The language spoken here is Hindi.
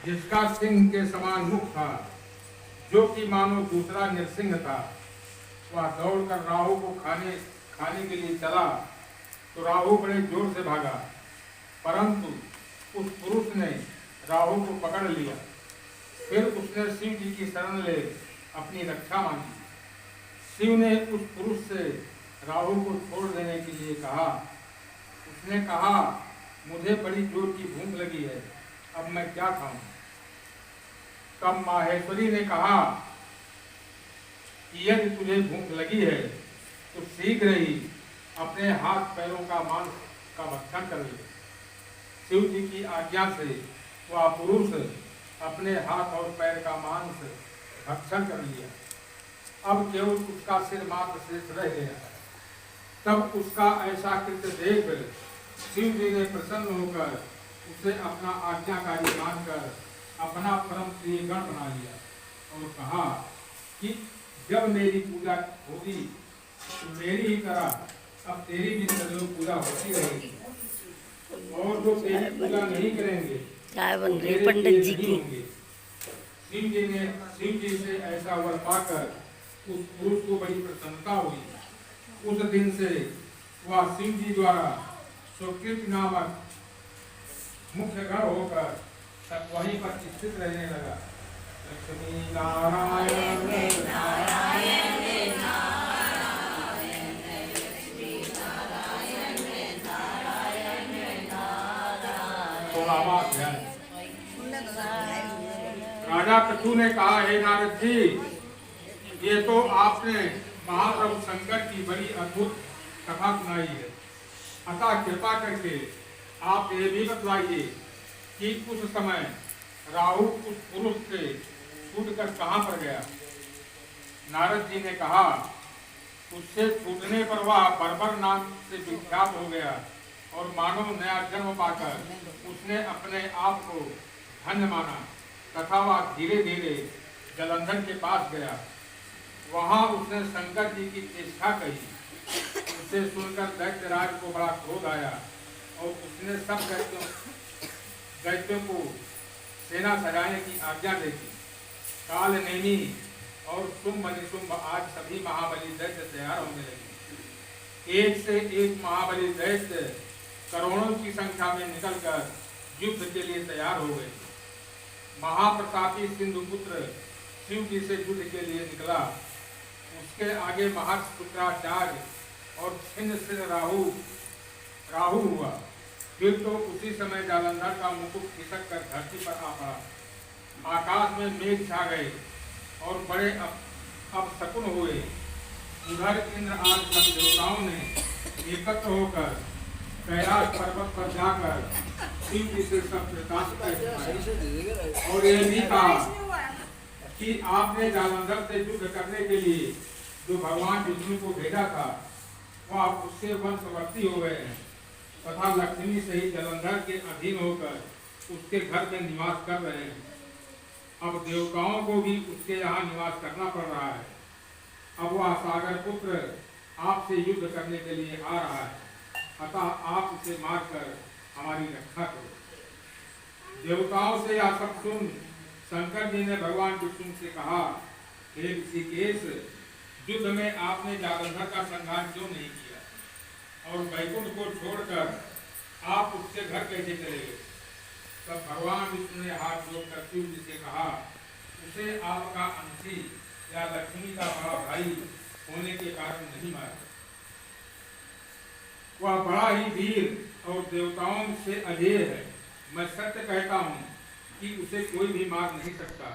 जिसका सिंह के समान मुख था, जो कि मानो दूसरा नरसिंह था। वह दौड़कर राहु को खाने के लिए चला तो राहु बड़े जोर से भागा, परंतु उस पुरुष ने राहु को पकड़ लिया। फिर उसने शिव जी की शरण ले अपनी रक्षा मांगी। शिव ने उस पुरुष से राहु को छोड़ देने के लिए कहा। उसने कहा, मुझे बड़ी जोर की भूख लगी है, अब मैं क्या खाऊं? तब माहेश्वरी ने कहा कि यदि तुझे भूख लगी है तो शीघ्र ही अपने हाथ पैरों का मांस का भक्षण कर ले। शिव जी की आज्ञा से वह पुरुष अपने हाथ और पैर का मांस भक्षण कर लिया। अब केवल उसका सिर मात्र शेष रह गया। तब उसका ऐसा कृत्य देख शिव जी ने प्रसन्न होकर उसे अपना आज्ञाकारी मानकर अपना परम प्रिय गण बना लिया और कहा कि जब मेरी पूजा होगी तो मेरी ही तरह अब तेरी भी सदैव पूजा होती रहेगी, और जो तेरी पूजा नहीं करेंगे चाय बन रही पंडित जी की। शिव जी से ऐसा वर पाकर उस पुरुष को बड़ी प्रसन्नता हुई। उस दिन से वह शिव जी द्वारा सुकृत नामक मुख्य गण होकर वहीं पर स्थित रहने लगा। लक्ष्मी नारायण नारायण राजा पृथु ने कहा, हे नारद जी, ये तो आपने महाप्रभु शंकर की बड़ी अद्भुत कथा सुनाई है। अतः कृपा करके आप ये भी बतलाइए कि उस समय राहु उस पुरुष से छूटकर कहाँ पर गया? नारद जी ने कहा, उससे छूटने पर वह बर्बर नाम से विख्यात हो गया और मानव नया जन्म पाकर उसने अपने आप को धन्य माना तथा वह धीरे धीरे जलंधर के पास गया। वहां उसने शंकर जी की चेष्टा कही। उसे सुनकर दैत्यराज को बड़ा क्रोध आया और उसने सब दैत्यों को सेना सजाने की आज्ञा दे दी। काल नेमी और शुंभ निशुंभ आज सभी महाबली दैत्य तैयार होने लगे। एक से एक महाबली दैत्य करोड़ों की संख्या में निकलकर युद्ध के लिए तैयार हो गए। महाप्रतापी सिंधुपुत्र शिव जी से युद्ध के लिए निकला। उसके आगे महर्षि पुत्राचार्य और छिन्न सिर राहु हुआ। फिर तो उसी समय जालंधर का मुकुट खिसक कर धरती पर आ पड़ा। आकाश में मेघ छा गए और बड़े अपशकुन हुए। उधर इंद्र आदि सब देवताओं ने एकत्र होकर कैलाश पर्वत पर जाकर शिव जी से सब और यह भी कहा कि आपने जालंधर से युद्ध करने के लिए जो भगवान विष्णु को भेजा था वह उससे वंशवर्ती हो गए हैं तथा लक्ष्मी से ही जलंधर के अधीन होकर उसके घर में निवास कर रहे हैं। अब देवताओं को भी उसके यहाँ निवास करना पड़ रहा है। अब वह सागर पुत्र आपसे युद्ध करने के लिए आ रहा है, अतः आप उसे मारकर हमारी रक्षा करो। देवताओं से यह सब सुन शंकर जी ने भगवान विष्णु से कहा, हे ऋषिकेश, युद्ध में आपने जालंधर का संहार क्यों नहीं किया और वैकुंठ को छोड़कर आप उसके घर कैसे चले गए? तब भगवान विष्णु ने हाथ जोड़कर शिव जी से कहा, उसे आपका अंशी या लक्ष्मी का बड़ा भाई होने के कारण नहीं मारा। वह बड़ा ही वीर और देवताओं से अजेय है। मैं सत्य कहता हूँ कि उसे कोई भी मार नहीं सकता।